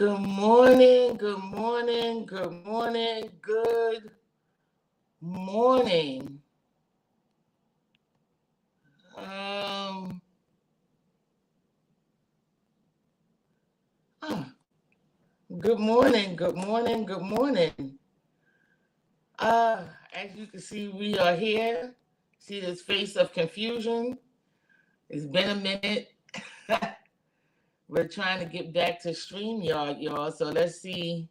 Good morning, good morning, good morning, good morning. Good morning, good morning, good morning. As you can see, we are here. See this face of confusion? It's been a minute. We're trying to get back to StreamYard, y'all. So let's see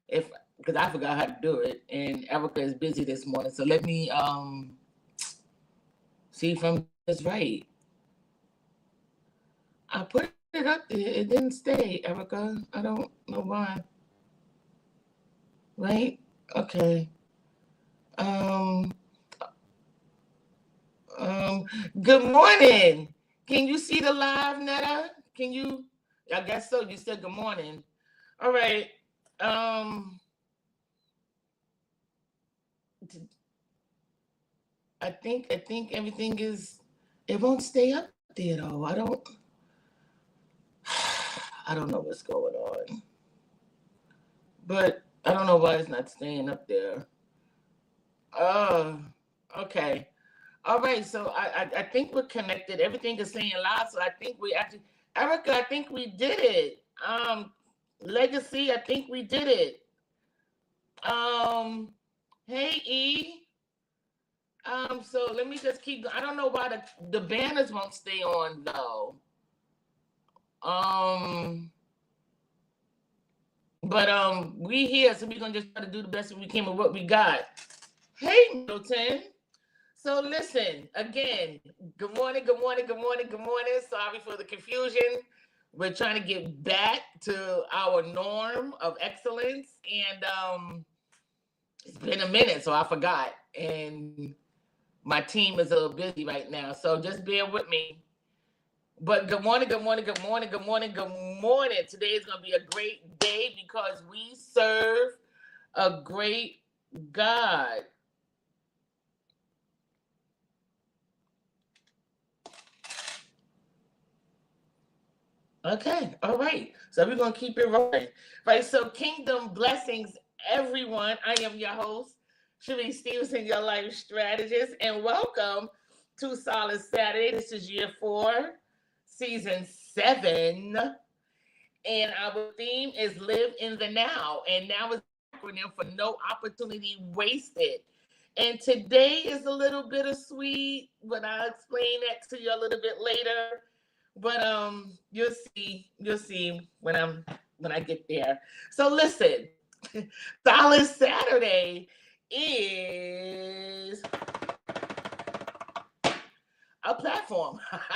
if, because I forgot how to do it, and Erica is busy this morning. So let me see if I'm this right. I put it up there. It didn't stay, Erica. I don't know why. Right? Okay. Good morning. Can you see the live, Netta? Can you? I guess so. You said good morning. All right. I think everything is. It won't stay up there though. I don't know what's going on. But I don't know why it's not staying up there. Okay. All right, so I think we're connected. Everything is saying live, so I think we actually, Erica, I think we did it. Legacy, I think we did it. Hey E. So let me just keep. I don't know why the banners won't stay on though. But we here, so we're gonna just try to do the best we can with what we got. Hey Milton. So listen, again, good morning, good morning, good morning, good morning. Sorry for the confusion. We're trying to get back to our norm of excellence. And it's been a minute, so I forgot. And my team is a little busy right now, so just bear with me. But good morning, good morning, good morning, good morning, good morning. Today is going to be a great day because we serve a great God. Okay, all right. So we're going to keep it rolling. Right, so kingdom blessings, everyone. I am your host, Cherise Stevenson, your life strategist, and welcome to Solace Saturday. This is year 4, season 7, and our theme is live in the now, and now is an acronym for no opportunity wasted. And today is a little bittersweet, but I'll explain that to you a little bit later. But you'll see when I get there. So listen, Solid Saturday is a platform. I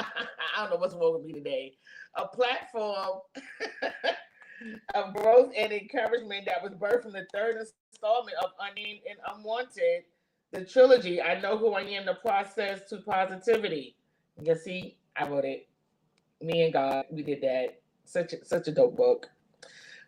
don't know what's wrong with me today. A platform of growth and encouragement that was birthed from the third installment of Unnamed and Unwanted, the trilogy. I Know Who I Am, The Process to Positivity. You see, I wrote it. Me and God, we did that. Such a dope book.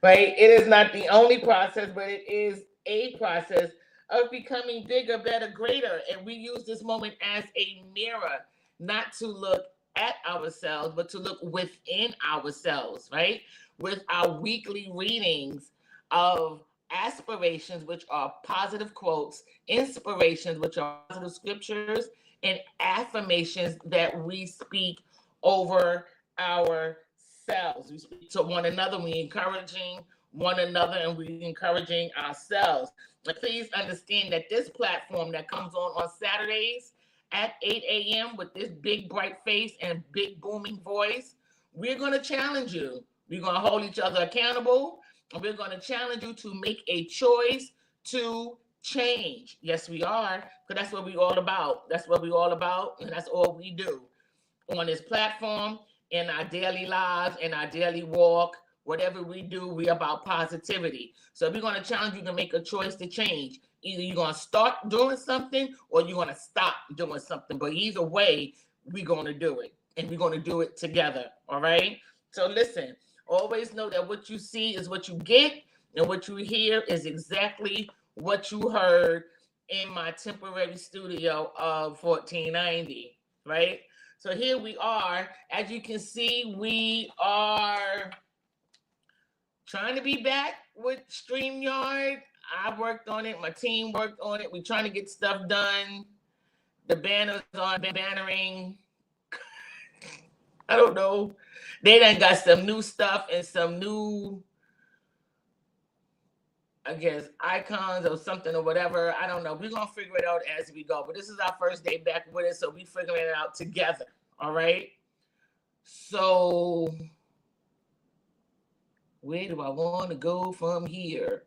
Right? It is not the only process, but it is a process of becoming bigger, better, greater. And we use this moment as a mirror, not to look at ourselves, but to look within ourselves, right? With our weekly readings of aspirations, which are positive quotes, inspirations, which are positive scriptures, and affirmations that we speak over ourselves. We speak to one another, we encouraging one another, and we encouraging ourselves. And please understand that this platform that comes on Saturdays at 8 a.m. with this big bright face and big booming voice, we're going to challenge you. We're going to hold each other accountable, and we're going to challenge you to make a choice to change. Yes, we are, because that's what we're all about. That's what we're all about, and that's all we do on this platform, in our daily lives, in our daily walk. Whatever we do, we're about positivity. So we're going to challenge you to make a choice to change. Either you're going to start doing something or you're going to stop doing something. But either way, we're going to do it. And we're going to do it together. All right? So listen, always know that what you see is what you get. And what you hear is exactly what you heard in my temporary studio of 1490. Right? So here we are. As you can see, we are trying to be back with StreamYard. I worked on it. My team worked on it. We're trying to get stuff done. The banners on bannering. I don't know. They done got some new stuff and some new, I guess, icons or something or whatever. I don't know. We're going to figure it out as we go. But this is our first day back with it, so we figuring it out together. All right? So where do I want to go from here?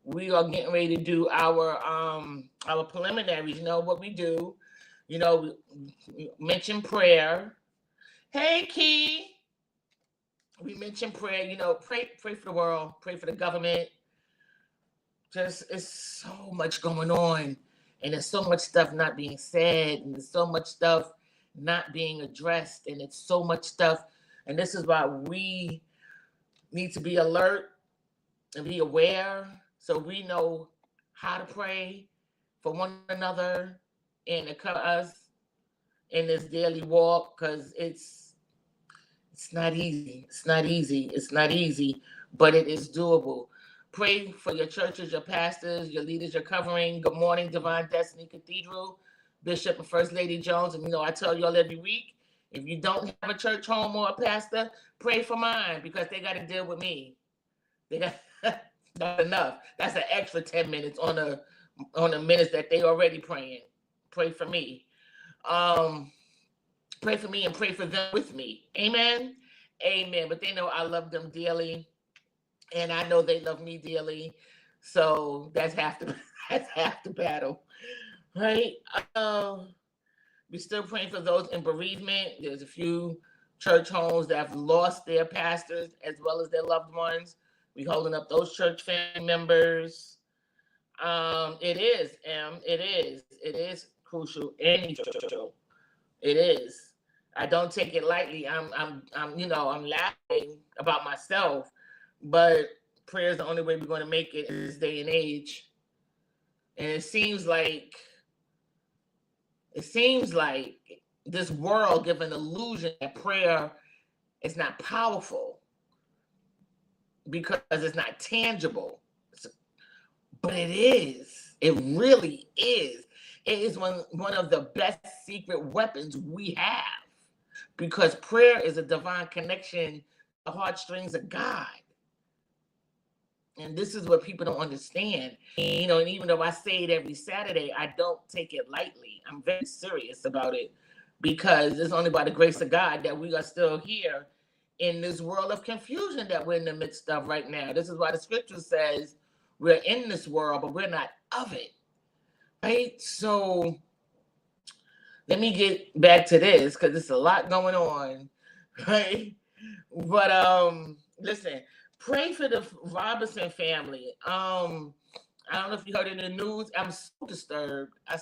We are getting ready to do our preliminaries. You know what we do. You know, we mention prayer. Hey, Key. We mentioned prayer. You know, pray for the world. Pray for the government. Just, it's so much going on. And there's so much stuff not being said. And there's so much stuff not being addressed. And it's so much stuff. And this is why we need to be alert and be aware so we know how to pray for one another and to cover us in this daily walk, because it's not easy. It's not easy. It's not easy, but it is doable. Pray for your churches, your pastors, your leaders, your covering. Good morning, Divine Destiny Cathedral, Bishop and First Lady Jones. And you know, I tell y'all every week, if you don't have a church home or a pastor, pray for mine, because they got to deal with me. They got not enough. That's an extra 10 minutes on the minutes that they already praying. Pray for me. Pray for me and pray for them with me. Amen. Amen. But they know I love them dearly, and I know they love me dearly. So that's half the battle, right? We're still praying for those in bereavement. There's a few church homes that have lost their pastors as well as their loved ones. We're holding up those church family members. It is crucial and essential. It is. I don't take it lightly. I'm laughing about myself, but prayer is the only way we're going to make it in this day and age. And it seems like this world gives an illusion that prayer is not powerful because it's not tangible. But it is. It really is. It is one of the best secret weapons we have, because prayer is a divine connection, the heartstrings of God. And this is what people don't understand. You know, and even though I say it every Saturday, I don't take it lightly. I'm very serious about it, because it's only by the grace of God that we are still here in this world of confusion that we're in the midst of right now. This is why the scripture says we're in this world, but we're not of it. Right? So let me get back to this, because there's a lot going on. Right? But listen, pray for the Robinson family. I don't know if you heard in the news. I'm so disturbed. I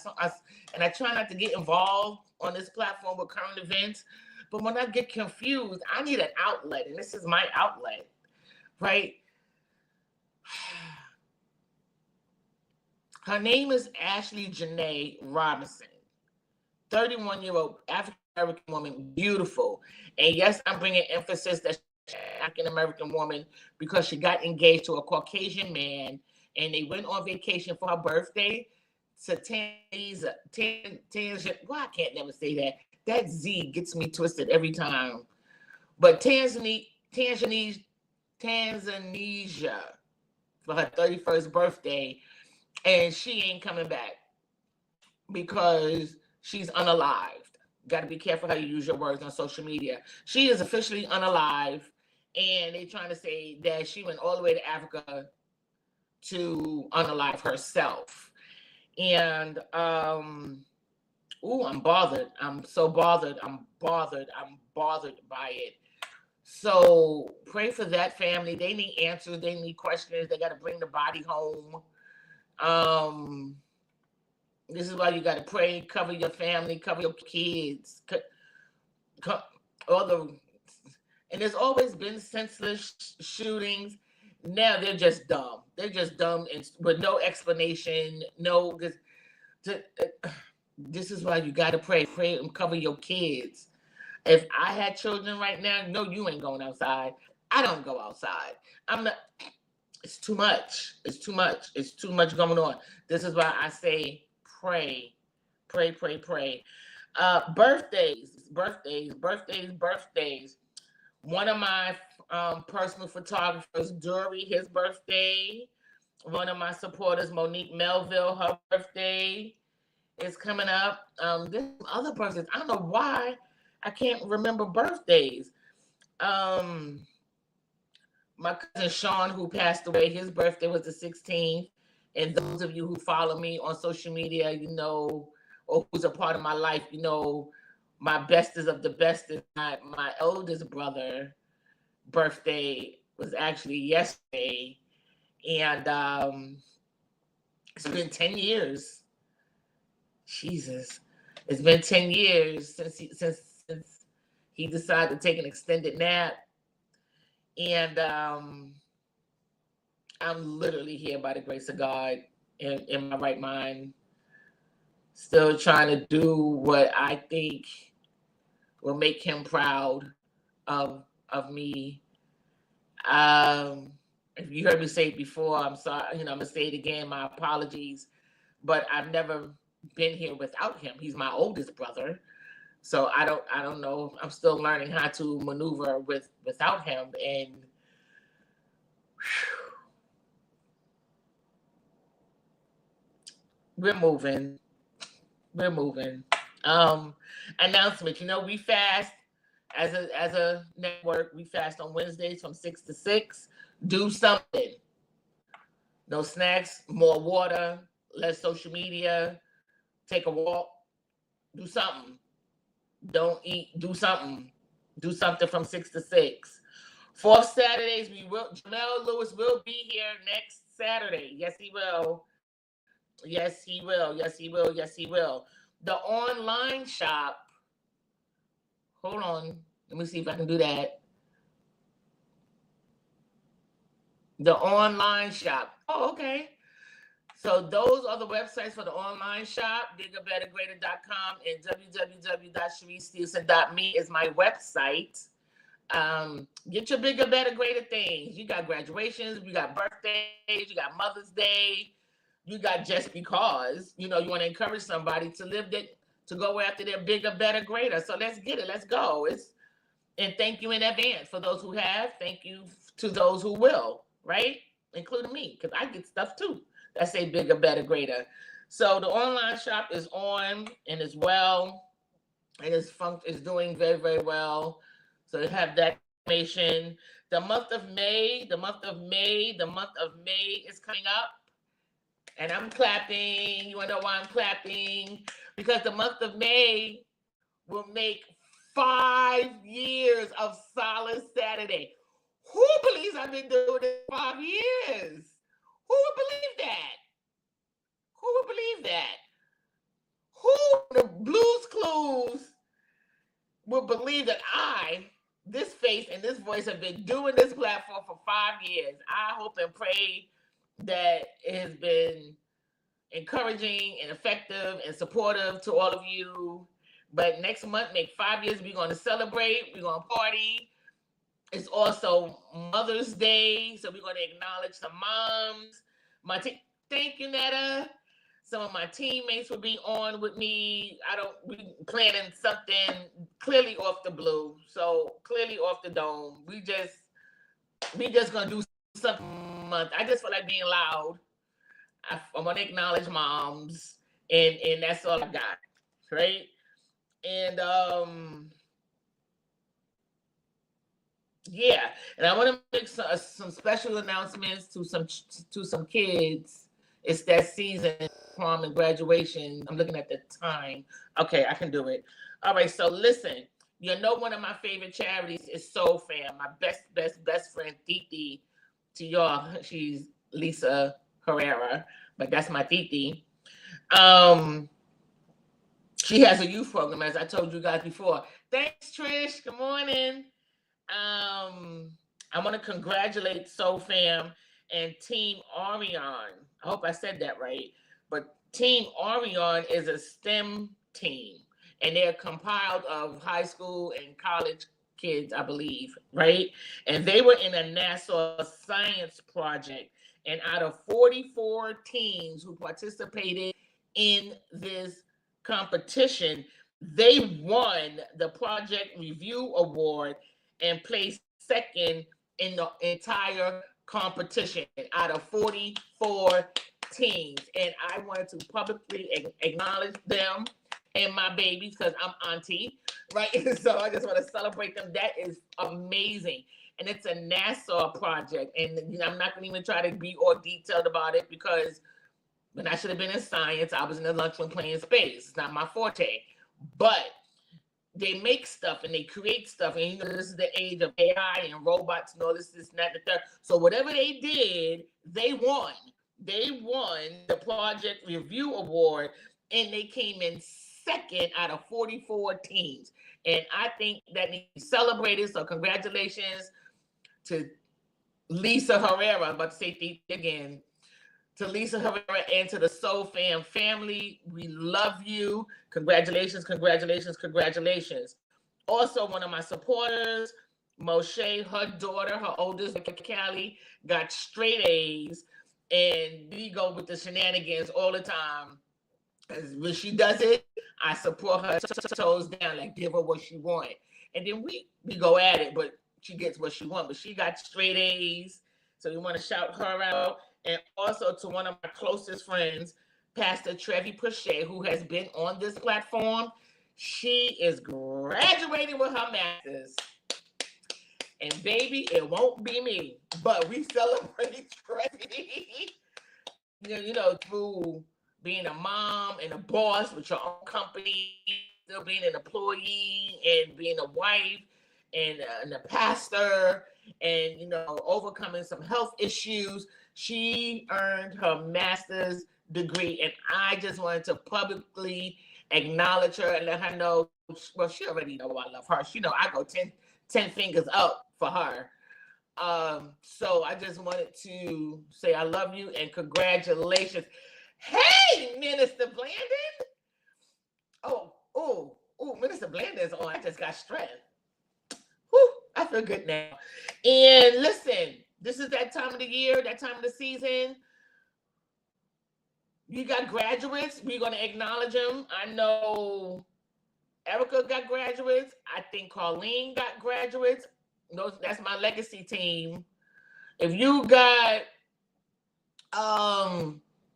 try not to get involved on this platform with current events, but when I get confused, I need an outlet, and this is my outlet, right? Her name is Ashley Janae Robinson, 31-year-old African-American woman, beautiful. And yes, I'm bringing emphasis that she's an African-American woman because she got engaged to a Caucasian man, and they went on vacation for her birthday to Tanzania. Well, I can't never say that. That Z gets me twisted every time. But Tanzania for her 31st birthday, and she ain't coming back because she's unalived. Got to be careful how you use your words on social media. She is officially unalive, and they're trying to say that she went all the way to Africa to unalive herself. And I'm bothered. I'm so bothered. I'm bothered by it. So pray for that family. They need answers. They need questions. They got to bring the body home. This is why you got to pray, cover your family, cover your kids, and there's always been senseless shootings. Now they're just dumb. They're just dumb and with no explanation. This is why you got to pray and cover your kids. If I had children right now, no, you ain't going outside. I don't go outside. I'm not. It's too much. It's too much. It's too much going on. This is why I say pray, pray, pray, pray. Birthdays. One of my personal photographers, Dury, his birthday. One of my supporters, Monique Melville, her birthday is coming up. There's other birthdays. I don't know why I can't remember birthdays. Um, my cousin Sean, who passed away, his birthday was the 16th. And those of you who follow me on social media, you know, or who's a part of my life, you know, my bestest of the bestest. My oldest brother birthday was actually yesterday. And it's been 10 years. Jesus. It's been 10 years since he decided to take an extended nap. And I'm literally here by the grace of God in my right mind, still trying to do what I think will make him proud of me. If you heard me say it before, I'm sorry, I'm gonna say it again, my apologies. But I've never been here without him. He's my oldest brother. So I don't know. I'm still learning how to maneuver without him. And we're moving. Announcement. You know, we fast as a network. We fast on Wednesdays from 6 to 6. Do something. No snacks, more water, less social media, take a walk, do something. Don't eat, do something. Do something from 6 to 6. Fourth Saturdays, Jamel Lewis will be here next Saturday. Yes, he will. Yes, he will. Yes, he will. Yes, he will. The online shop. Hold on. Let me see if I can do that. The online shop. Oh, okay. So those are the websites for the online shop. BiggerBetterGreater.com and www.CheriseStevenson.me is my website. Get your bigger, better, greater things. You got graduations, you got birthdays, you got Mother's Day, you got just because, you know, you want to encourage somebody to live that, to go after their bigger, better, greater. So let's get it. Let's go. And thank you in advance for those who have. Thank you to those who will, right? Including me, because I get stuff too that say bigger, better, greater. So the online shop is on and is well, and is doing very, very well. So you have that information. The month of May is coming up. And I'm clapping. You wanna know why I'm clapping? Because the month of May will make 5 years of Solace Saturday. Who believes I've been doing this 5 years? Who would believe that? Who would believe that? Who, the Blues Clues, would believe that this face and this voice, have been doing this platform for 5 years? I hope and pray that it has been encouraging and effective and supportive to all of you. But next month, make 5 years. We're going to celebrate. We're going to party. It's also Mother's Day, so we're going to acknowledge some moms. Thank you, Netta. Some of my teammates will be on with me. We planning something clearly off the blue, so clearly off the dome. We just gonna do something month. I just feel like being loud. I want to acknowledge moms, and that's all I got, right? And yeah, and I want to make some special announcements to some kids. It's that season, prom and graduation. I'm looking at the time. Okay, I can do it. All right, so listen. You know, one of my favorite charities is Soul Fam. My best friend, Titi. To y'all, she's Lisa Herrera, but that's my Titi. She has a youth program, as I told you guys before. Thanks, Trish. Good morning. I want to congratulate Soul Fam and Team Orion. I hope I said that right. But Team Orion is a STEM team, and they're compiled of high school and college kids, I believe, right? And they were in a NASA science project. And out of 44 teams who participated in this competition, they won the Project Review Award and placed second in the entire competition out of 44 teams. And I wanted to publicly acknowledge them and my babies because I'm auntie, right? So I just want to celebrate them. That is amazing. And it's a NASA project. And I'm not going to even try to be all detailed about it because when I should have been in science, I was in the lunchroom playing space. It's not my forte. But they make stuff and they create stuff. And this is the age of AI and robots and all this, and that, and the third. So whatever they did, they won. They won the Project Review Award and they came in second out of 44 teams. And I think that needs to be celebrated. So congratulations to Lisa Herrera. I'm about to say again. To Lisa Herrera and to the Soul Fam family, we love you. Congratulations, congratulations, congratulations. Also, one of my supporters, Moshe, her daughter, her oldest, Callie, got straight A's. And we go with the shenanigans all the time. When she does it, I support her toes down, like give her what she wants. And then we go at it, but she gets what she wants. But she got straight A's. So we want to shout her out. And also to one of my closest friends, Pastor Trevi Pochet, who has been on this platform. She is graduating with her master's. And baby, it won't be me. But we celebrate Trevi, through being a mom and a boss with your own company, still being an employee and being a wife and a pastor and, overcoming some health issues. She earned her master's degree, and I just wanted to publicly acknowledge her and let her know, well, she already know I love her. She know I go 10 fingers up for her. So I just wanted to say I love you and congratulations. Hey, Minister Blandon. Oh, Minister Blandon's on. I just got strength. Whew, I feel good now. And listen, this is that time of the year, that time of the season. You got graduates. We're going to acknowledge them. I know Erica got graduates. I think Colleen got graduates. That's my legacy team. If you got,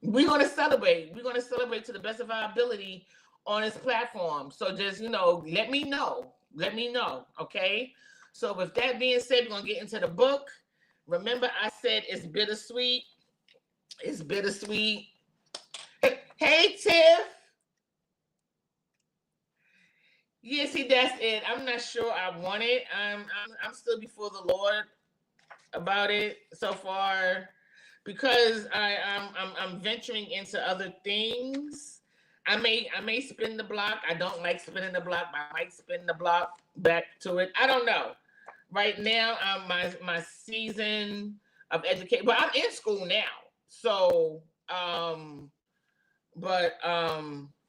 we're going to celebrate. We're going to celebrate to the best of our ability on this platform. So just, let me know. Let me know, okay? So with that being said, we're going to get into the book. Remember, I said it's bittersweet. It's bittersweet. Hey, Tiff. Yeah, see, that's it. I'm not sure I want it. I'm still before the Lord about it so far because I'm venturing into other things. I may spin the block. I don't like spinning the block, but I might spin the block back to it. I don't know. Right now, my season of education, but I'm in school now. So,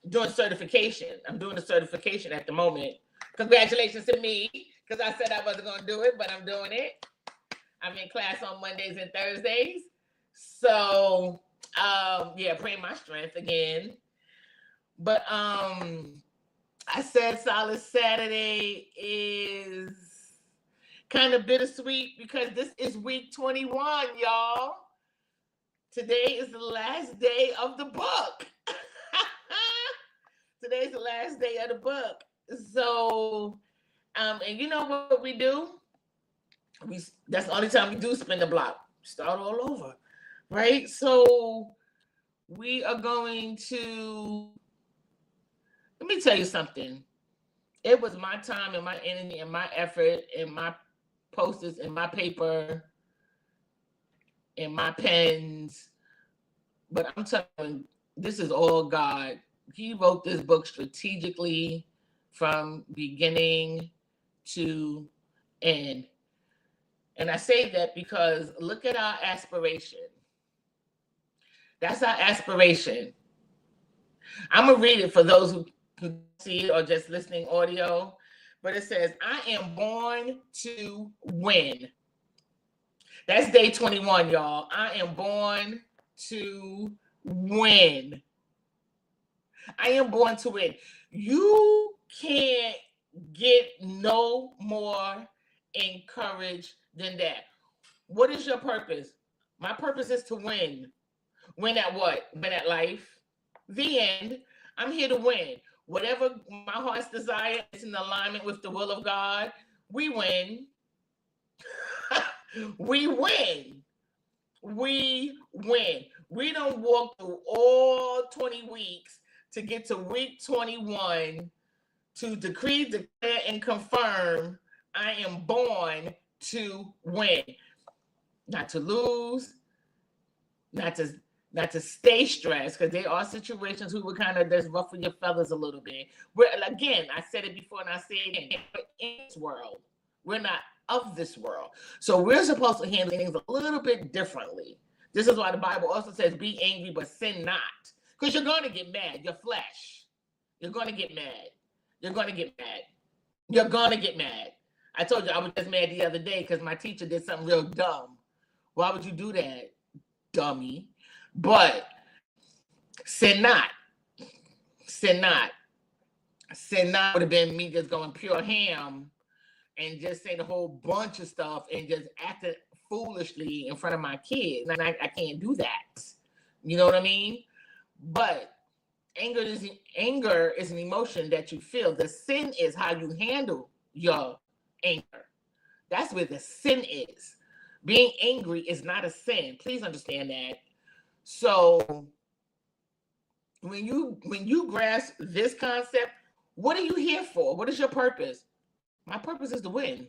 doing certification. I'm doing a certification at the moment. Congratulations to me, because I said I wasn't going to do it, but I'm doing it. I'm in class on Mondays and Thursdays. So, praying my strength again. But I said Solace Saturday is kind of bittersweet because this is week 21, y'all. Today is the last day of the book. Today's the last day of the book. So, and you know what we do? That's the only time we do spin the block. Start all over, right? So we are going to, let me tell you something. It was my time and my energy and my effort and my posters and my paper and my pens. But I'm telling you, this is all God. He wrote this book strategically from beginning to end. And I say that because look at our aspiration. That's our aspiration. I'm going to read it for those who can see it or just listening audio. but it says, I am born to win. That's day 21, y'all. I am born to win. I am born to win. You can't get no more encouraged than that. What is your purpose? My purpose is to win. Win at what? Win at life. The end. I'm here to win. Whatever my heart's desire is in alignment with the will of God, we win. We win. We win. We don't walk through all 20 weeks to get to week 21 to decree, declare, and confirm I am born to win. Not to lose, not to stay stressed, because there are situations who would kind of just ruffle your feathers a little bit. Again, I said it before and I say it again, we're in this world. We're not of this world. So we're supposed to handle things a little bit differently. This is why the Bible also says, be angry, but sin not. Because you're going to get mad. Your flesh. You're going to get mad. You're going to get mad. You're going to get mad. I told you I was just mad the other day because my teacher did something real dumb. Why would you do that, dummy? But sin not. Sin not. Sin not would have been me just going pure ham and just saying a whole bunch of stuff and just acting foolishly in front of my kids. And I can't do that. You know what I mean? But anger is an emotion that you feel. The sin is how you handle your anger. That's where the sin is. Being angry is not a sin. Please understand that. So when you grasp this concept, what are you here for? What is your purpose? My purpose is to win.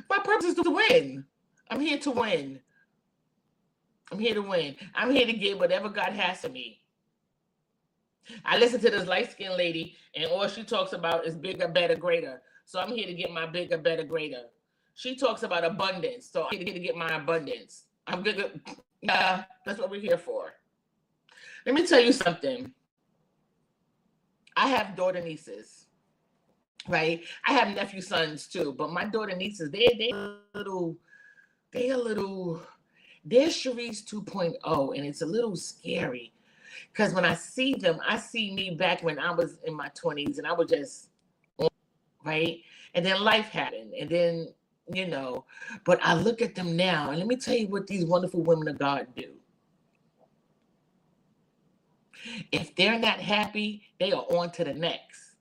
My purpose is to win. I'm here to win. I'm here to win. I'm here to get whatever God has for me. I listen to this light-skinned lady, and all she talks about is bigger, better, greater. So I'm here to get my bigger, better, greater. She talks about abundance, so I'm here to get my abundance. I'm good. Nah, that's what we're here for. Let me tell you something. I have daughter nieces, right? I have nephew sons too, but my daughter nieces, they're Cherise 2.0, and it's a little scary because when I see them, I see me back when I was in my 20s, and I was just right, and then life happened, and then but I look at them now, and let me tell you what these wonderful women of God do. If they're not happy, they are on to the next.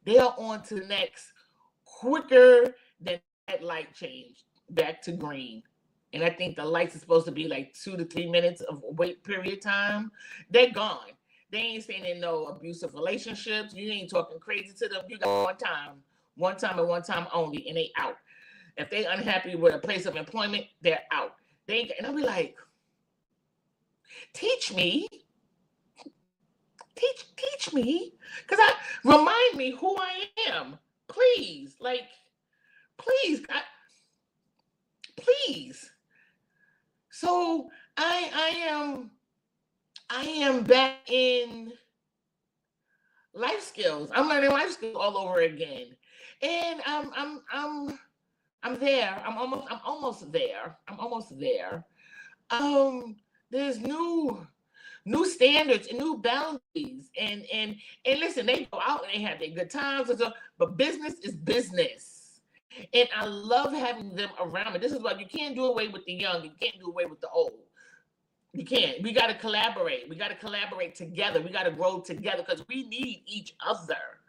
They are on to the next quicker than that light changed back to green. And I think the lights are supposed to be like 2 to 3 minutes of wait period time. They're gone. They ain't staying in no abusive relationships. You ain't talking crazy to them. You got one time and one time only, and they out. If they unhappy with a place of employment, they're out. And I'll be like, teach me. Teach me. Because remind me who I am. Please. Please. God, please. So I am back in life skills. I'm learning life skills all over again. And I'm there. I'm almost there. There's new standards and new boundaries. And listen, they go out and they have their good times and stuff, but business is business. And I love having them around me. This is why you can't do away with the young. You can't do away with the old. You can't. We got to collaborate. We got to collaborate together. We got to grow together because we need each other.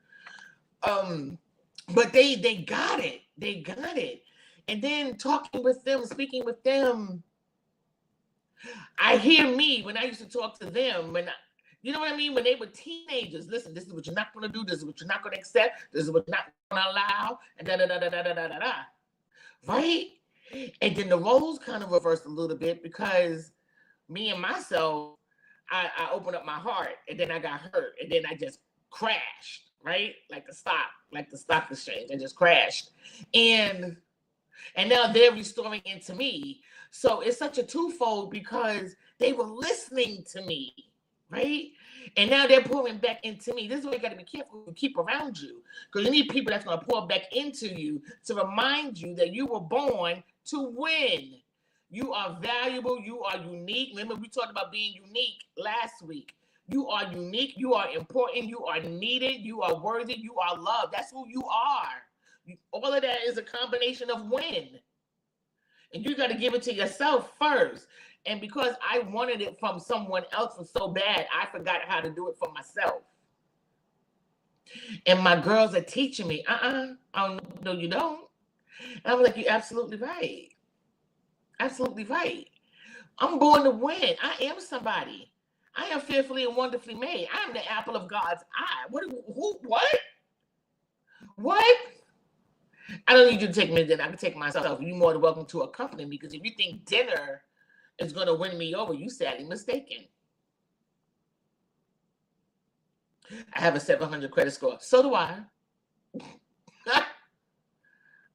But they got it. They got it. And then talking with them, speaking with them, I hear me when I used to talk to them. You know what I mean? When they were teenagers, listen, this is what you're not going to do. This is what you're not going to accept. This is what you're not going to allow. And da-da-da-da-da-da-da-da. Right? And then the roles kind of reversed a little bit because me and myself, I opened up my heart and then I got hurt and then I just crashed, right? Like the stock exchange. I just crashed. And now they're restoring into me. So it's such a twofold because they were listening to me. right? And now they're pouring back into me. This is why you got to be careful who you keep around you, because you need people that's going to pour back into you to remind you that you were born to win. You are valuable. You are unique. Remember, we talked about being unique last week. You are unique. You are important. You are needed. You are worthy. You are loved. That's who you are. All of that is a combination of win. And you got to give it to yourself first. And because I wanted it from someone else for so bad, I forgot how to do it for myself. And my girls are teaching me, I don't know, you don't. And I was like, you're absolutely right. Absolutely right. I'm born to win. I am somebody. I am fearfully and wonderfully made. I am the apple of God's eye. What? What? I don't need you to take me to dinner. I can take myself. You're more than welcome to accompany me, because if you think dinner is going to win me over, you sadly mistaken. I have a 700 credit score. So do I.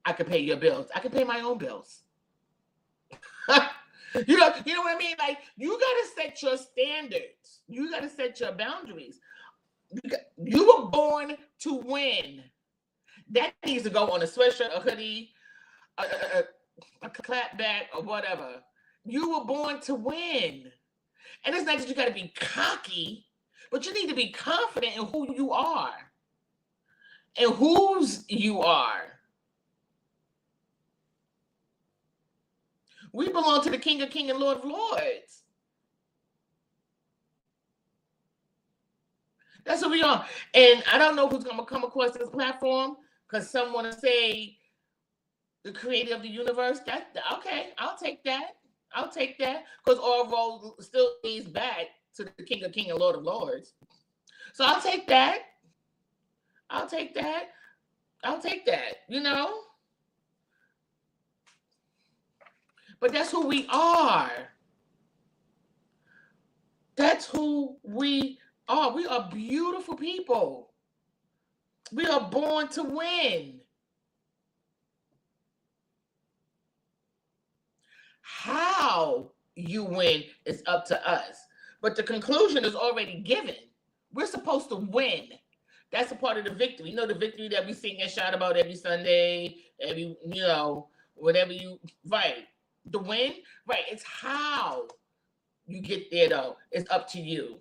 I can pay your bills. I can pay my own bills. You know what I mean? Like, you got to set your standards. You got to set your boundaries. You were born to win. That needs to go on a sweatshirt, a hoodie, a clapback, or whatever. You were born to win. And it's not that you got to be cocky, but you need to be confident in who you are and whose you are. We belong to the King of Kings and Lord of Lords. That's what we are. And I don't know who's going to come across this platform, because some want to say the creator of the universe. Okay, I'll take that. I'll take that, because all road still leads back to the King of Kings and Lord of Lords. So I'll take that. I'll take that. I'll take that, you know? But that's who we are. That's who we are. We are beautiful people. We are born to win. How you win is up to us. But the conclusion is already given. We're supposed to win. That's a part of the victory. You know, the victory that we sing and shout about every Sunday, whatever you, right. The win, right. It's how you get there, though. It's up to you.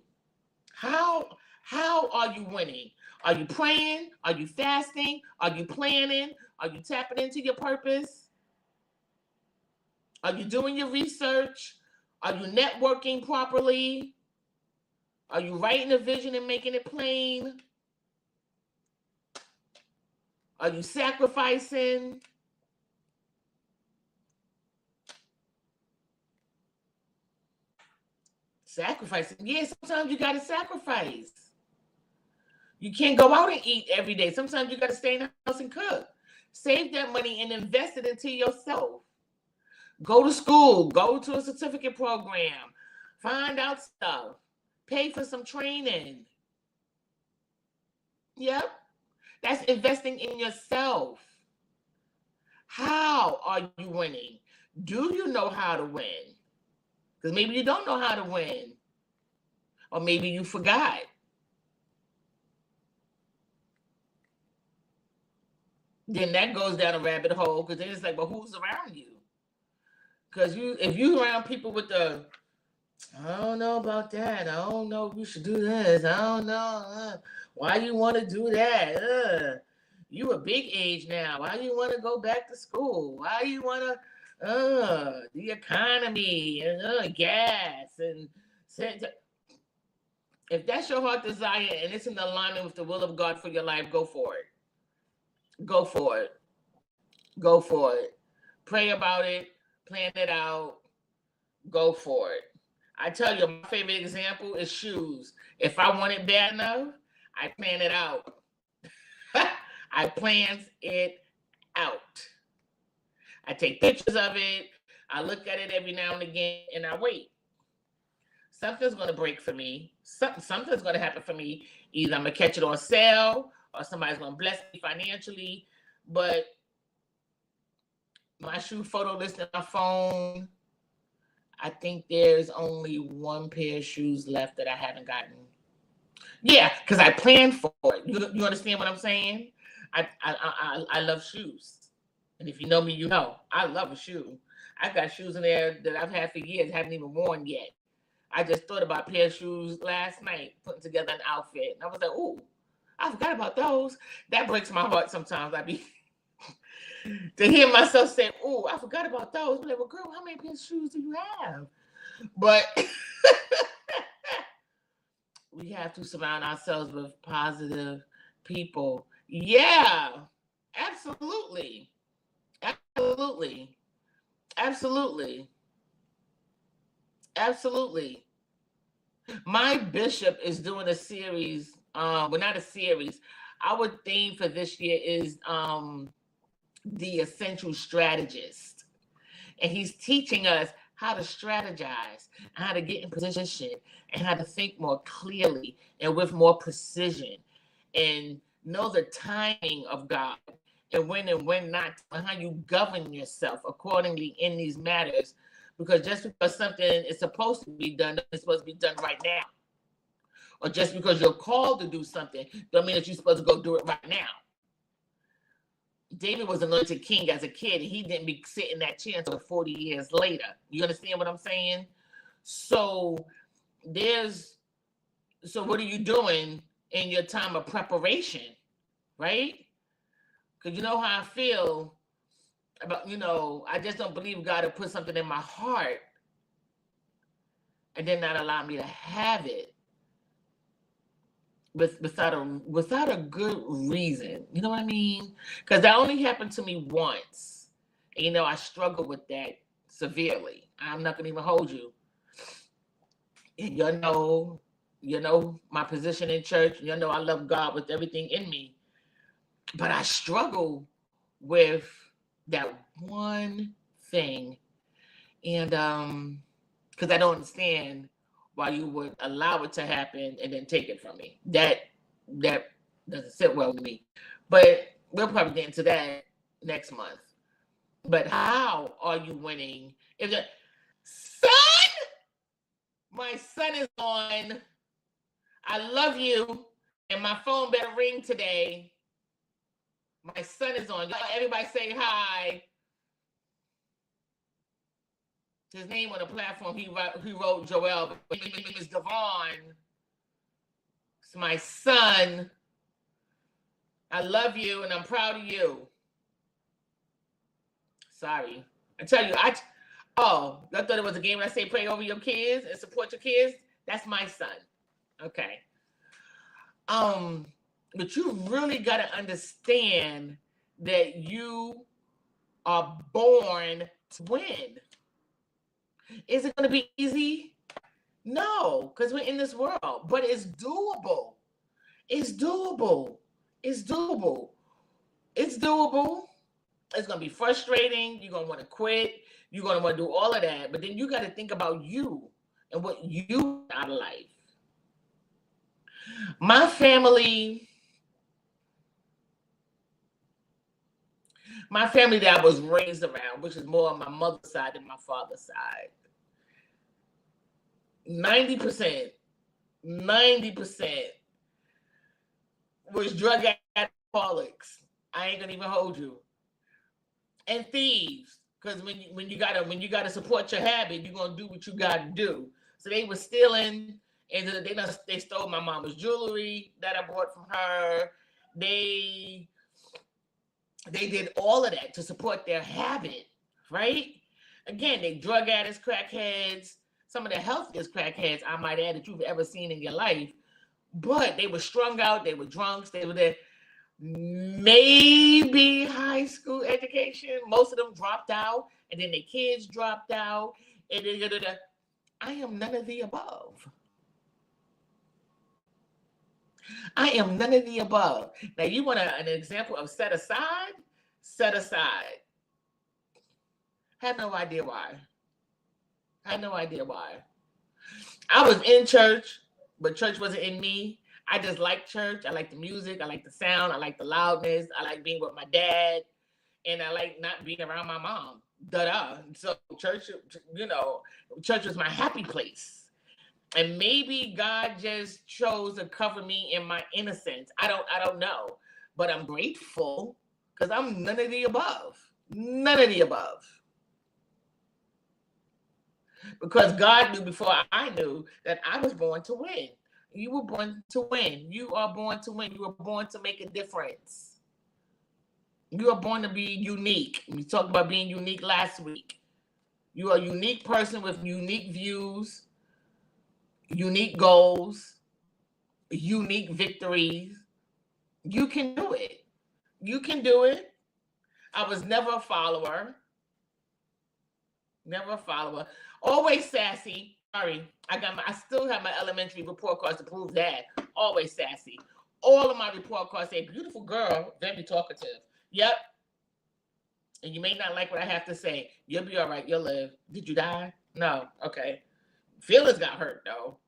How are you winning? Are you praying? Are you fasting? Are you planning? Are you tapping into your purpose? Are you doing your research? Are you networking properly? Are you writing a vision and making it plain? Are you sacrificing? Sacrificing. Yeah, sometimes you got to sacrifice. You can't go out and eat every day. Sometimes you got to stay in the house and cook. Save that money and invest it into yourself. Go to school. Go to a certificate program. Find out stuff. Pay for some training. Yep. That's investing in yourself. How are you winning? Do you know how to win? Because maybe you don't know how to win. Or maybe you forgot. Then that goes down a rabbit hole, because then it's like, well, who's around you? Because if you around people with the, I don't know about that. I don't know if you should do this. I don't know. Why you want to do that? You a big age now. Why you want to go back to school? Why you want to, the economy and gas and if that's your heart desire and it's in alignment with the will of God for your life, go for it. Go for it. Go for it. Pray about it. Plan it out. Go for it. I tell you, my favorite example is shoes. If I want it bad enough, I plan it out. I plans it out. I take pictures of it. I look at it every now and again, and I wait. Something's going to break for me. Something's going to happen for me. Either I'm going to catch it on sale, or somebody's going to bless me financially. But my shoe photo list on my phone, I think there's only one pair of shoes left that I haven't gotten. Yeah, because I planned for it. You understand what I'm saying? I love shoes, and if you know me, you know I love a shoe. I've got shoes in there that I've had for years, haven't even worn yet. I just thought about a pair of shoes last night, putting together an outfit, and I was like, "Ooh, I forgot about those." That breaks my heart sometimes. I be to hear myself say, "Ooh, I forgot about those." I'm like, "Well, girl, how many pairs of shoes do you have?" But we have to surround ourselves with positive people. Yeah, absolutely. Absolutely. Absolutely. Absolutely. My bishop is doing a series. Well, not a series. Our theme for this year is the essential strategist. And he's teaching us how to strategize, how to get in position, and how to think more clearly and with more precision, and know the timing of God and when not, and how you govern yourself accordingly in these matters. Because just because something is supposed to be done, it's supposed to be done right now. Or just because you're called to do something, don't mean that you're supposed to go do it right now. David was anointed king as a kid, and he didn't be sitting in that chair until 40 years later. You understand what I'm saying? So there's so what are you doing in your time of preparation, right? Because you know how I feel about, I just don't believe God to put something in my heart and then not allow me to have it without a good reason. You know what I mean? Because that only happened to me once. And, I struggle with that severely. I'm not gonna even hold you. And you know my position in church. I love God with everything in me, but I struggle with that one thing, and because I don't understand why you would allow it to happen and then take it from me. That doesn't sit well with me. But we'll probably get into that next month. But how are you winning if the son? My son is on. I love you, and my phone better ring today. My son is on. Everybody say hi. His name on the platform, he wrote Joel, but his name is Devon. It's my son. I love you, and I'm proud of you. Sorry. I tell you, I thought it was a game when I say pray over your kids and support your kids. That's my son. Okay. But you really got to understand that you are born to win. Is it going to be easy? No, because we're in this world, but it's doable. It's doable. It's doable. It's doable. It's going to be frustrating. You're going to want to quit. You're going to want to do all of that. But then you got to think about you and what you want out of life. My family that I was raised around, which is more on my mother's side than my father's side, 90% was drug alcoholics. I ain't gonna even hold you. And thieves, because when you gotta support your habit, you're gonna do what you gotta do. So they were stealing, and they stole my mama's jewelry that I bought from her. They did all of that to support their habit, right? Again, they drug addicts, crackheads, some of the healthiest crackheads, I might add, that you've ever seen in your life. But they were strung out, they were drunks, they were there. Maybe high school education. Most of them dropped out, and then their kids dropped out. And I am none of the above. I am none of the above. Now, you want an example of set aside? Set aside. Had no idea why. I was in church, but church wasn't in me. I just like church. I like the music. I like the sound. I like the loudness. I like being with my dad. And I like not being around my mom. Da-da. So church, you know, church was my happy place. And maybe God just chose to cover me in my innocence. I don't know. But I'm grateful because I'm none of the above. None of the above. Because God knew before I knew that I was born to win. You were born to win. You are born to win. You were born to make a difference. You are born to be unique. We talked about being unique last week. You are a unique person with unique views, unique goals, unique victories. You can do it. You can do it. I was never a follower. Never a follower. Always sassy. Sorry, I still have my elementary report cards to prove that. Always sassy. All of my report cards say, beautiful girl, very talkative. Yep. And you may not like what I have to say. You'll be all right. You'll live. Did you die? No. Okay. Feelings got hurt, though.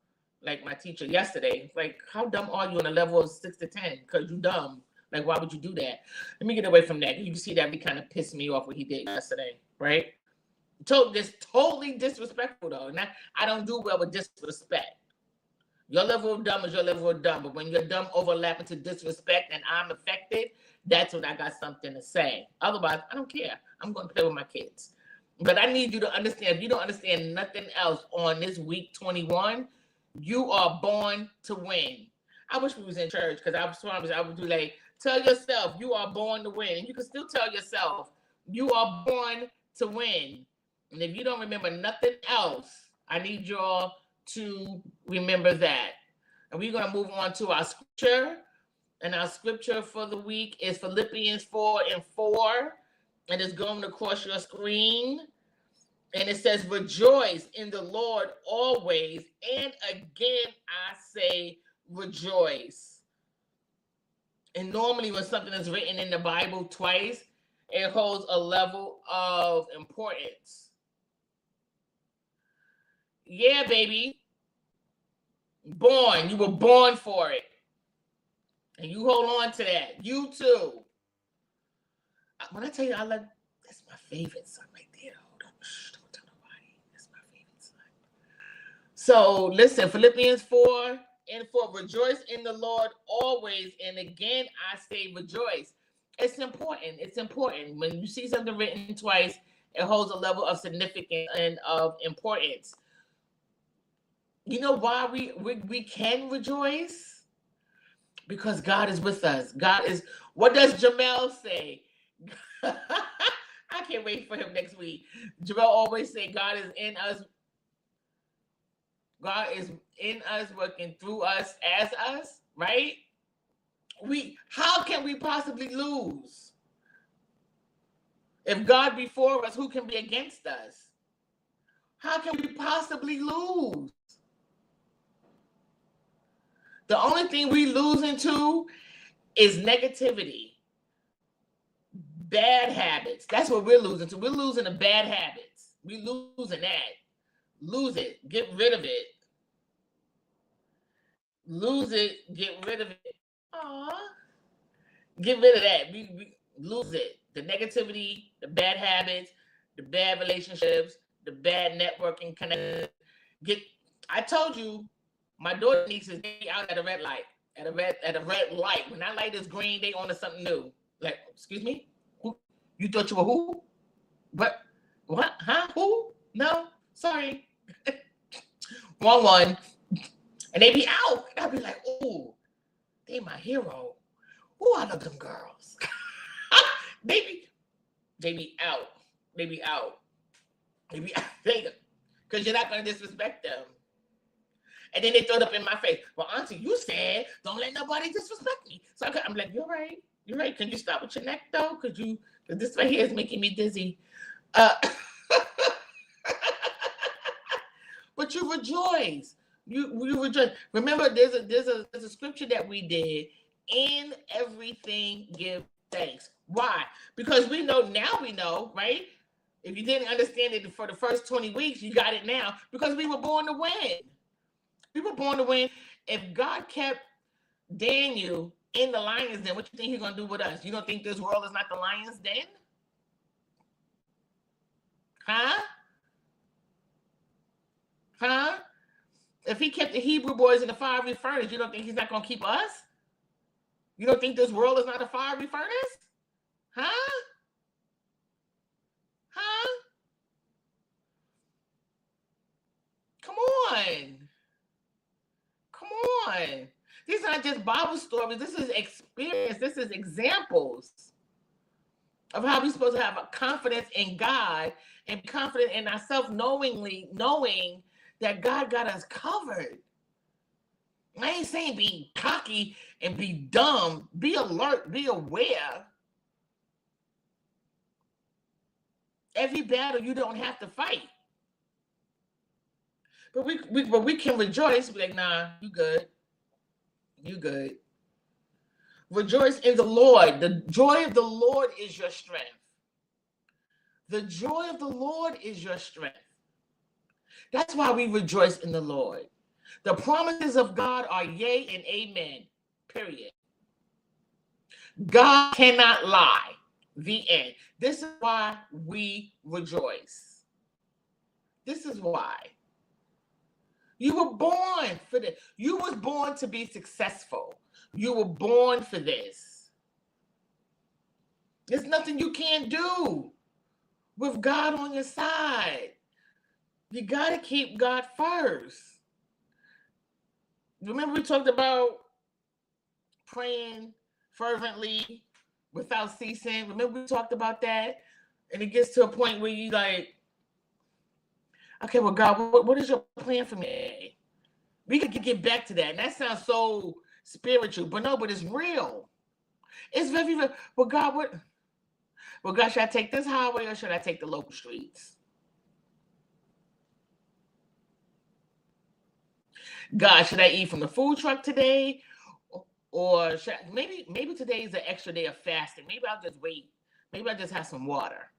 Like my teacher yesterday. Like, how dumb are you on a level of 6 to 10? Because you dumb. Like, why would you do that? Let me get away from that. You can see that he kind of pissed me off what he did yesterday, right? Totally disrespectful, though. And I don't do well with disrespect. Your level of dumb is your level of dumb. But when you're dumb overlapping to disrespect and I'm affected, that's when I got something to say. Otherwise, I don't care. I'm going to play with my kids. But I need you to understand, if you don't understand nothing else on this week 21, you are born to win. I wish we was in church because I was promised I would do like, tell yourself you are born to win. And you can still tell yourself you are born to win. And if you don't remember nothing else, I need y'all to remember that. And we're going to move on to our scripture. And our scripture for the week is Philippians 4:4. And it's going across your screen. And it says, rejoice in the Lord always. And again, I say rejoice. And normally when something is written in the Bible twice, it holds a level of importance. Yeah, baby. Born. You were born for it. And you hold on to that. You too. When I tell you I love, that's my favorite song right there. Don't tell nobody. That's my favorite song. So listen, Philippians 4:4, rejoice in the Lord always. And again, I say rejoice. It's important. It's important. When you see something written twice, it holds a level of significance and of importance. You know why we can rejoice? Because God is with us. God is, what does Jamel say? I can't wait for him next week. Jamel always say God is in us. God is in us, working through us, as us, right? How can we possibly lose? If God be for us, who can be against us? How can we possibly lose? The only thing we lose into is negativity, bad habits. That's what we're losing to. We're losing the bad habits. We're losing that. Lose it. Get rid of it. Lose it. Get rid of it. Aww. Get rid of that. We lose it. The negativity, the bad habits, the bad relationships, the bad networking connections. I told you, my daughter needs to stay out at a red light. At a red light. When that light is green, they on to something new. Like, excuse me? Who? You thought you were who? What? Huh? Who? No? Sorry. Wrong one. And they be out. And I'll be like, ooh, they my hero. Ooh, I love them girls. they be out. They be out. Because you're not going to disrespect them. And then they throw it up in my face. Well, auntie, you said, don't let nobody disrespect me. So I'm like, you're right. You're right. Can you stop with your neck, though? Because this right here is making me dizzy. But you rejoice. You rejoice. Remember, there's a scripture that we did. In everything, give thanks. Why? Because we know, right? If you didn't understand it for the first 20 weeks, you got it now. Because we were born to win. We were born to win. If God kept Daniel in the lion's den, what you think he's going to do with us? You don't think this world is not the lion's den? Huh? Huh? If he kept the Hebrew boys in the fiery furnace, you don't think he's not going to keep us? You don't think this world is not a fiery furnace? Huh? Huh? Come on. Come on. These are not just Bible stories. This is experience. This is examples of how we're supposed to have a confidence in God and be confident in ourselves, knowing that God got us covered. I ain't saying be cocky and be dumb. Be alert. Be aware. Every battle you don't have to fight. But we can rejoice. Be like, nah, you good. You good. Rejoice in the Lord. The joy of the Lord is your strength. The joy of the Lord is your strength. That's why we rejoice in the Lord. The promises of God are yea and amen, period. God cannot lie. The end. This is why we rejoice. This is why. You were born for this. You was born to be successful. You were born for this. There's nothing you can't do with God on your side. You got to keep God first. Remember we talked about praying fervently without ceasing? Remember we talked about that? And it gets to a point where you like, okay, well, God, what is your plan for me? We could get back to that. And that sounds so spiritual, but no, but it's real. It's very real. Well, God, Well, God, should I take this highway or should I take the local streets? God, should I eat from the food truck today? Or should maybe today is an extra day of fasting. Maybe I'll just wait. Maybe I'll just have some water.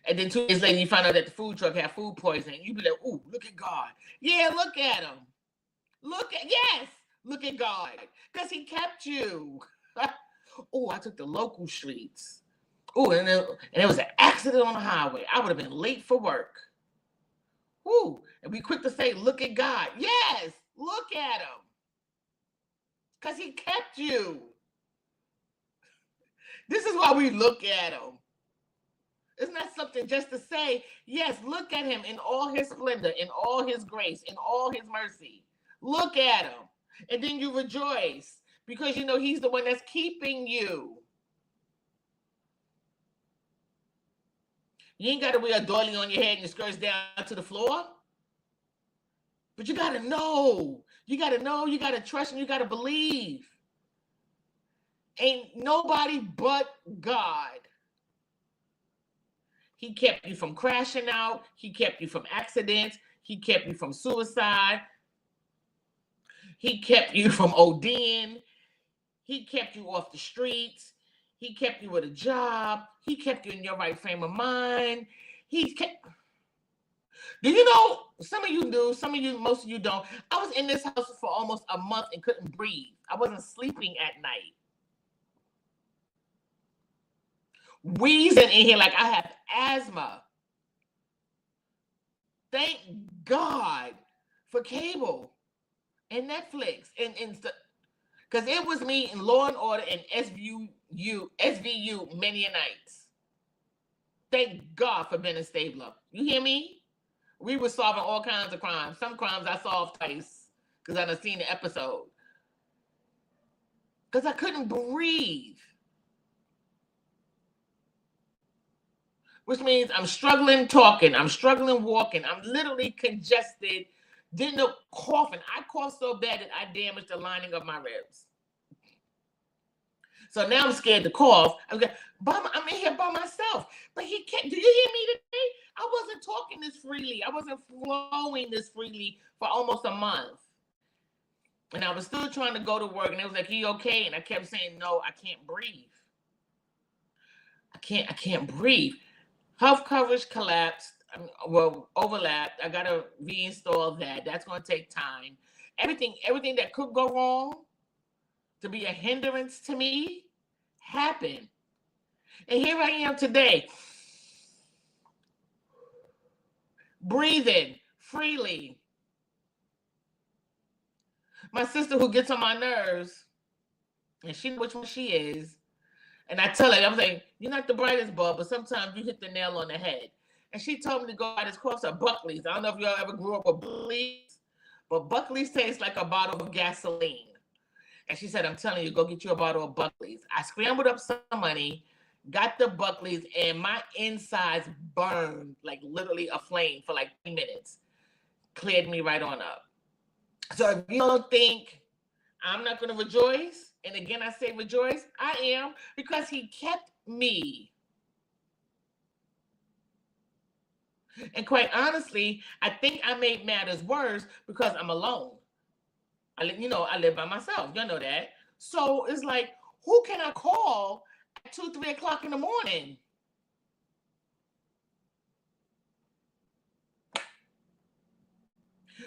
And then 2 days later, you find out that the food truck had food poisoning. You be like, ooh, look at God. Yeah, look at him. Look at God. Because he kept you. Oh, I took the local streets. Oh, and there was an accident on the highway. I would have been late for work. Ooh, and be quick to say, look at God. Yes, look at him. Because he kept you. This is why we look at him. Isn't that something just to say, yes, look at him in all his splendor, in all his grace, in all his mercy. Look at him. And then you rejoice because you know he's the one that's keeping you. You ain't got to wear a doily on your head and your skirts down to the floor. But you got to know. You got to know. You got to trust and you got to believe. Ain't nobody but God. He kept you from crashing out. He kept you from accidents. He kept you from suicide. He kept you from ODing. He kept you off the streets. He kept you with a job. He kept you in your right frame of mind. Do you know, some of you do, some of you, most of you don't. I was in this house for almost a month and couldn't breathe. I wasn't sleeping at night. Wheezing in here like I have asthma. Thank God for cable and Netflix and because it was me in Law and Order and SVU many a nights. Thank God for Ben and Stabler. You hear me? We were solving all kinds of crimes. Some crimes I solved twice because I done seen the episode. Because I couldn't breathe. Which means I'm struggling talking. I'm struggling walking. I'm literally congested. Didn't know coughing. I coughed so bad that I damaged the lining of my ribs. So now I'm scared to cough. I'm in here by myself. But he can't. Do you hear me today? I wasn't talking this freely. I wasn't flowing this freely for almost a month. And I was still trying to go to work. And it was like, you okay? And I kept saying, no, I can't breathe. I can't breathe. Health coverage collapsed. Overlapped. I got to reinstall that. That's going to take time. Everything that could go wrong to be a hindrance to me happened. And here I am today. breathing freely. My sister who gets on my nerves, and she knows which one she is, and I tell her, I'm like, you're not the brightest bulb, but sometimes you hit the nail on the head. And she told me to go buy this course of Buckley's. I don't know if y'all ever grew up with Buckley's, but Buckley's tastes like a bottle of gasoline. And she said, I'm telling you, go get you a bottle of Buckley's. I scrambled up some money, got the Buckley's, and my insides burned like literally a flame for like 3 minutes. Cleared me right on up. So if you don't think I'm not going to rejoice, and again I say rejoice, I am, because he kept me. And quite honestly, I think I made matters worse because I'm alone. I live by myself. You know that. So it's like, who can I call at 2, 3 o'clock in the morning?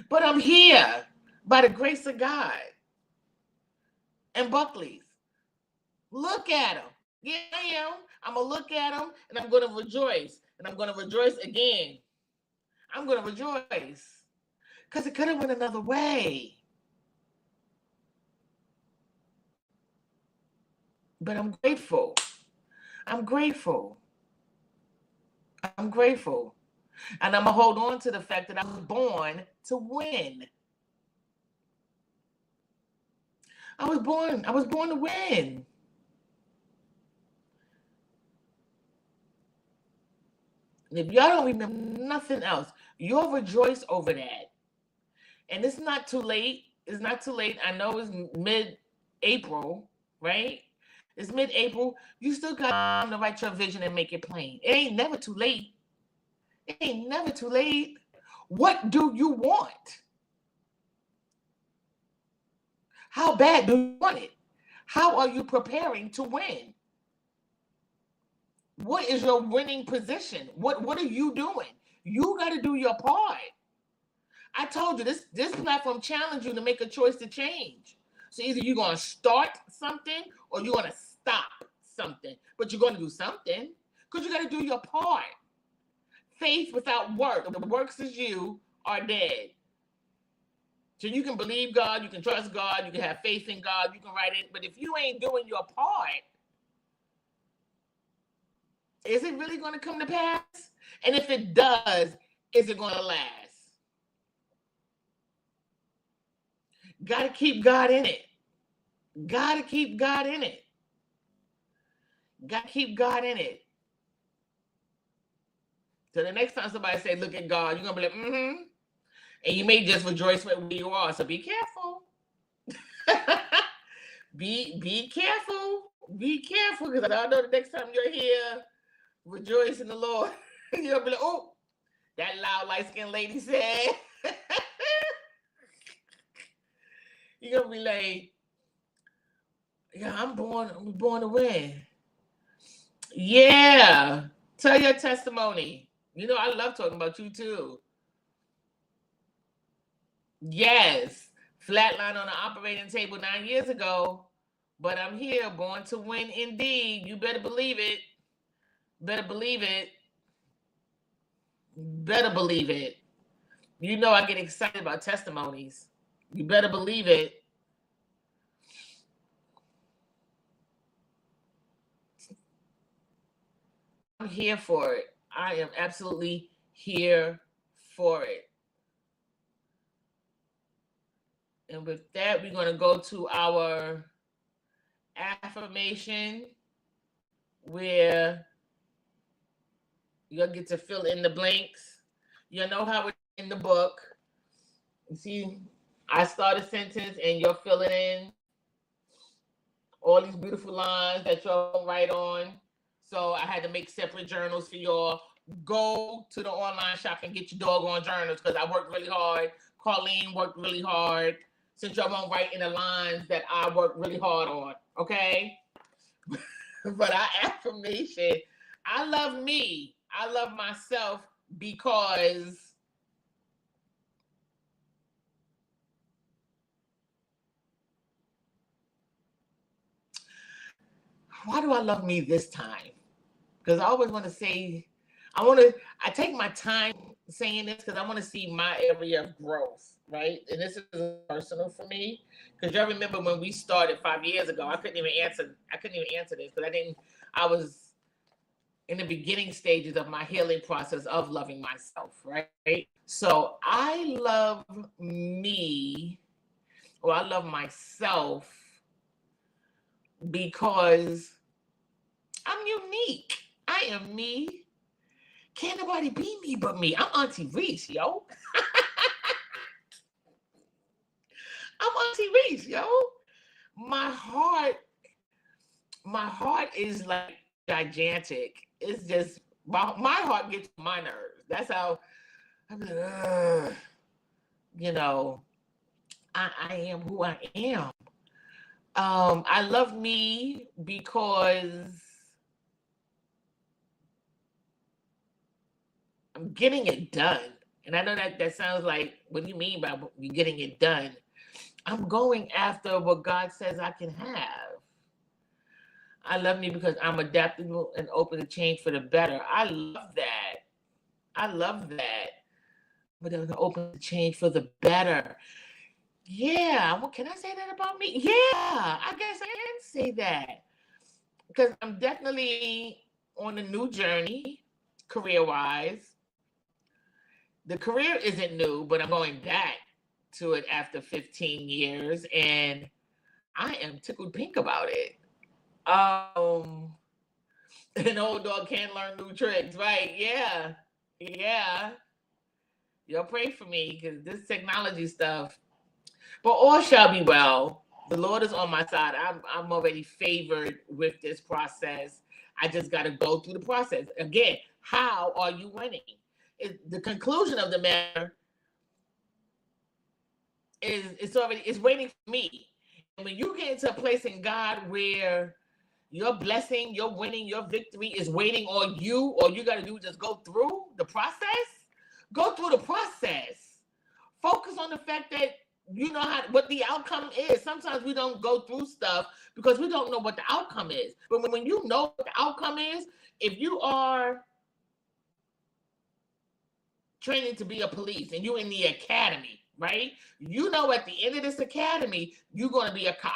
But I'm here by the grace of God. And Buckley's. Look at him. Yeah, I am. I'm going to look at him and I'm going to rejoice. And I'm going to rejoice again. I'm going to rejoice. Because it could have went another way. But I'm grateful. I'm grateful. I'm grateful. And I'm going to hold on to the fact that I was born to win. I was born to win. And if y'all don't remember nothing else, you'll rejoice over that. And it's not too late. It's not too late. I know it's mid-April, right? It's mid-April. You still got time to write your vision and make it plain. It ain't never too late. It ain't never too late. What do you want? How bad do you want it? How are you preparing to win? What is your winning position? What are you doing? You got to do your part. I told you this platform challenged you to make a choice to change. So either you're going to start something or you're going to stop something. But you're going to do something because you got to do your part. Faith without work, the works is you, are dead. So you can believe God, you can trust God, you can have faith in God, you can write it. But if you ain't doing your part, is it really going to come to pass? And if it does, is it going to last? Got to keep God in it. Got to keep God in it. Got to keep God in it. So the next time somebody say, look at God, you're going to be like, mm-hmm. And you may just rejoice where you are. So be careful. Be careful. Be careful. Because I know the next time you're here, rejoice in the Lord. You'll be like, oh, that loud, light-skinned lady said. You're going to be like, yeah, I'm born to win. Yeah. Tell your testimony. You know, I love talking about you too. Yes. Flatline on the operating table 9 years ago. But I'm here, born to win indeed. You better believe it. Better believe it. Better believe it. You know I get excited about testimonies. You better believe it. I'm here for it. I am absolutely here for it. And with that, we're going to go to our affirmation where you'll get to fill in the blanks. You know how it's in the book. You see, I start a sentence and you're filling in all these beautiful lines that y'all write on. So I had to make separate journals for y'all. Go to the online shop and get your doggone journals because I worked really hard. Colleen worked really hard. Since y'all won't write in the lines that I worked really hard on, okay? But our affirmation, I love me. I love myself because why do I love me this time? Because I always want to say, I take my time saying this because I want to see my area of growth, right? And this is personal for me because y'all remember when we started 5 years ago, I couldn't even answer. I couldn't even answer this because I didn't. I was in the beginning stages of my healing process of loving myself, right? So I love me, or I love myself because I'm unique. I am me. Can't nobody be me but me. I'm Auntie Reese, yo. I'm Auntie Reese, yo. My heart, my heart is like gigantic. It's just my heart gets on my nerves. That's how I'm like, ugh. You know, I am who I am. I love me because I'm getting it done. And I know that sounds like, what do you mean by you getting it done? I'm going after what God says I can have. I love me because I'm adaptable and open to change for the better. I love that. I love that. But I'm open to change for the better. Yeah. Well, can I say that about me? Yeah. I guess I can say that. Because I'm definitely on a new journey, career-wise. The career isn't new, but I'm going back to it after 15 years, and I am tickled pink about it. An old dog can't learn new tricks, right? Yeah, yeah. Y'all pray for me because this technology stuff. But all shall be well. The Lord is on my side. I'm already favored with this process. I just got to go through the process again. How are you winning? The conclusion of the matter is it's waiting for me. And when you get into a place in God where your blessing, your winning, your victory is waiting on you, all you got to do is just go through the process. Go through the process. Focus on the fact that you know what the outcome is. Sometimes we don't go through stuff because we don't know what the outcome is. But when you know what the outcome is, if you are training to be a police and you're in the academy, right? You know at the end of this academy, you're going to be a cop.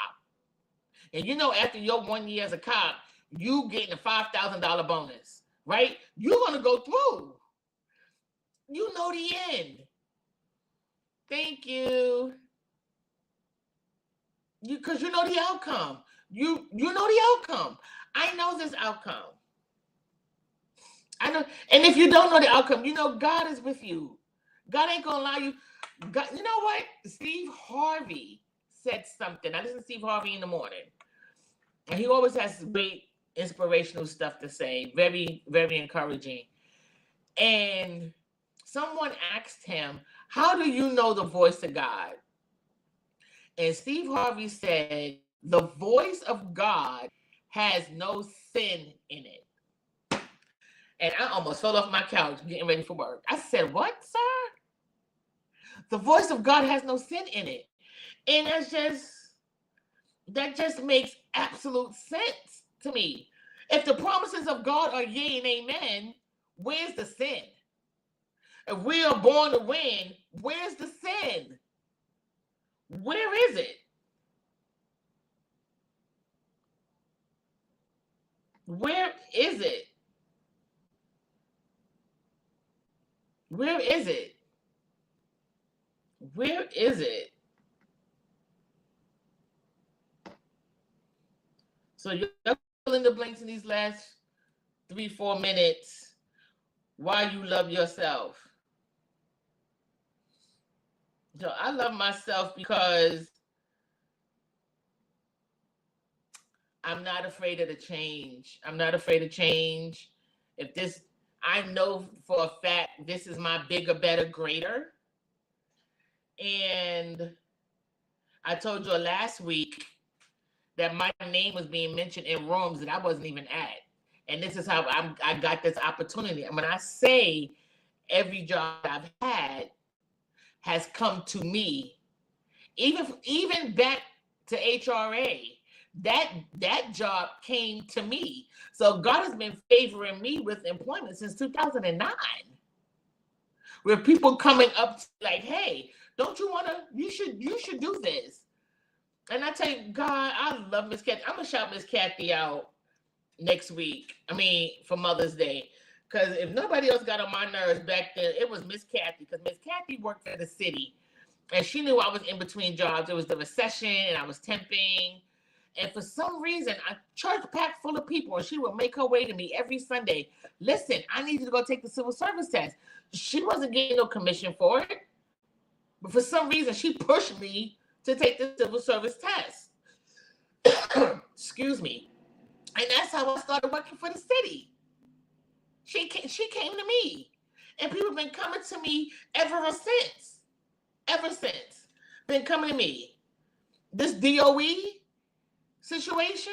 And you know after your 1 year as a cop, you getting a $5,000 bonus, right? You're going to go through. You know the end. Thank you. Because you know the outcome. You know the outcome. I know this outcome. I know. And if you don't know the outcome, you know God is with you. God ain't going to allow you. God, you know what? Steve Harvey said something. I listen to Steve Harvey in the morning. And he always has great inspirational stuff to say. Very, very encouraging. And someone asked him, how do you know the voice of God? And Steve Harvey said, the voice of God has no sin in it. And I almost fell off my couch getting ready for work. I said, what, sir? The voice of God has no sin in it. And that just makes absolute sense to me. If the promises of God are yea and amen, where's the sin? If we are born to win, where's the sin? Where is it? Where is it? Where is it? Where is it? So you're filling the blanks in these last 3-4 minutes why you love yourself. So I love myself because I'm not afraid of the change. I'm not afraid of change. I know for a fact this is my bigger, better, greater. And I told you last week that my name was being mentioned in rooms that I wasn't even at. And this is how I got this opportunity. And when I say every job I've had has come to me, even back to HRA, that job came to me. So God has been favoring me with employment since 2009. with people coming up to like, hey, don't you want to, you should do this. And I tell you, God, I love Miss Kathy. I'm going to shout Miss Kathy out next week. I mean, for Mother's Day. Because if nobody else got on my nerves back then, it was Miss Kathy. Because Miss Kathy worked for the city. And she knew I was in between jobs. It was the recession and I was temping. And for some reason, a church packed full of people, and she would make her way to me every Sunday. Listen, I need you to go take the civil service test. She wasn't getting no commission for it. But for some reason, she pushed me to take the civil service test. Excuse me. And that's how I started working for the city. She came to me. And people have been coming to me ever since. Ever since. Been coming to me. This DOE situation,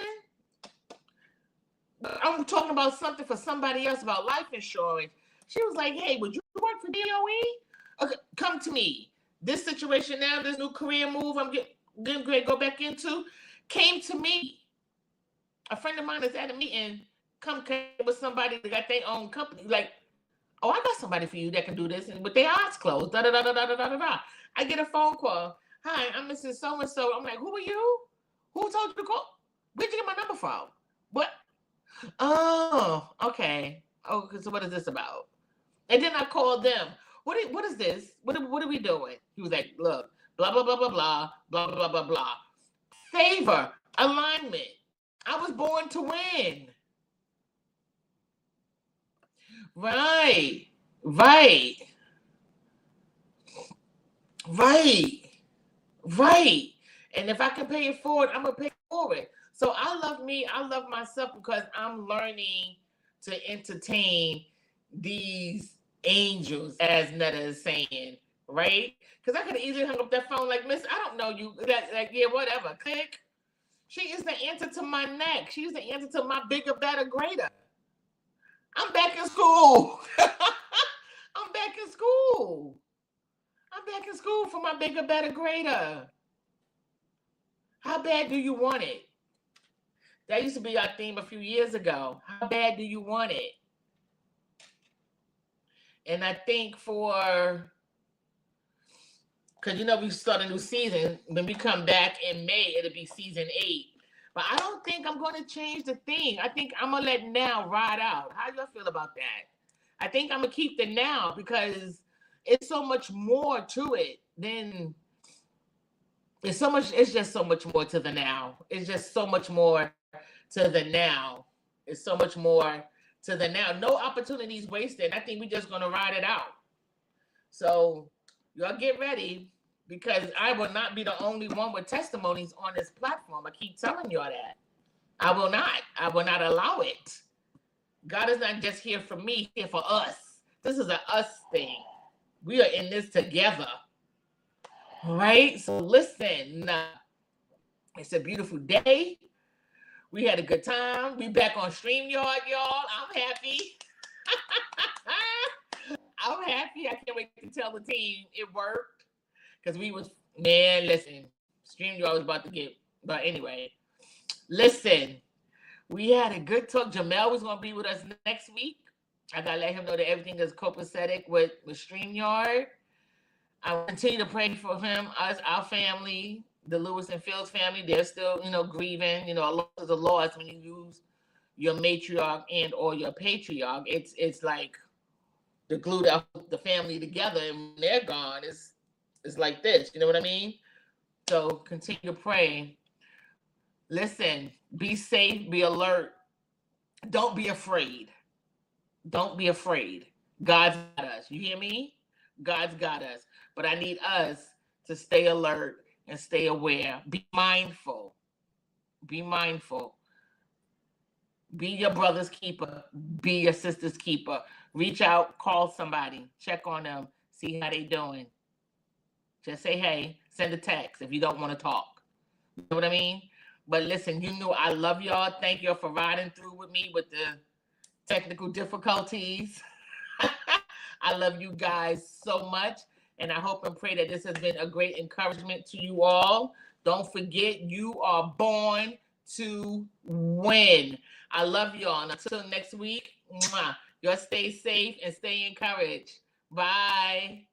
I'm talking about something for somebody else about life insurance. She was like, hey, would you work for DOE? Okay, come to me. This situation now, this new career move I'm getting ready to go back into, came to me. A friend of mine is at a meeting, come with somebody that got their own company. Like, oh, I got somebody for you that can do this, and with their eyes closed. Da da da da da da da da. I get a phone call. Hi, I'm Mrs. So and so. I'm like, who are you? Who told you to call? Where'd you get my number from? What? Oh, okay. Oh, so what is this about? And then I called them. What is this? What are we doing? He was like, look, blah, blah, blah, blah, blah, blah, blah, blah, blah. Favor, alignment. I was born to win. Right. And if I can pay it forward, I'm going to pay it forward. So I love me. I love myself because I'm learning to entertain these angels, as Netta is saying, right? Because I could have easily hung up that phone like, miss, I don't know you. Like, yeah, whatever. Click. She is the answer to my neck. She's the answer to my bigger, better, greater. I'm back in school. I'm back in school. I'm back in school for my bigger, better, greater. How bad do you want it? That used to be our theme a few years ago. How bad do you want it? And I think because we start a new season. When we come back in May, it'll be season 8. But I don't think I'm going to change the theme. I think I'm going to let now ride out. How do y'all feel about that? I think I'm going to keep the now because it's so much more to it than... It's just so much more to the now. It's just so much more to the now. It's so much more to the now. No opportunities wasted. I think we're just going to ride it out. So y'all get ready because I will not be the only one with testimonies on this platform. I keep telling y'all that. I will not. I will not allow it. God is not just here for me, here for us. This is an us thing. We are in this together. All right, so listen, it's a beautiful day. We had a good time. We back on StreamYard, y'all. I'm happy. I'm happy. I can't wait to tell the team it worked. Because listen, StreamYard was about to but anyway. Listen, we had a good talk. Jamel was going to be with us next week. I got to let him know that everything is copacetic with StreamYard. I will continue to pray for him, us, our family, the Lewis and Fields family. They're still, grieving. A loss is a loss when you lose your matriarch and or your patriarch. It's like the glue that holds the family together, and when they're gone, it's like this. You know what I mean? So continue to pray. Listen, be safe, be alert. Don't be afraid. Don't be afraid. God's got us. You hear me? God's got us. But I need us to stay alert and stay aware. Be mindful. Be mindful. Be your brother's keeper. Be your sister's keeper. Reach out, call somebody, check on them, see how they doing. Just say, hey, send a text if you don't want to talk. You know what I mean? But listen, I love y'all. Thank y'all for riding through with me with the technical difficulties. I love you guys so much. And I hope and pray that this has been a great encouragement to you all. Don't forget, you are born to win. I love y'all. And until next week, y'all stay safe and stay encouraged. Bye.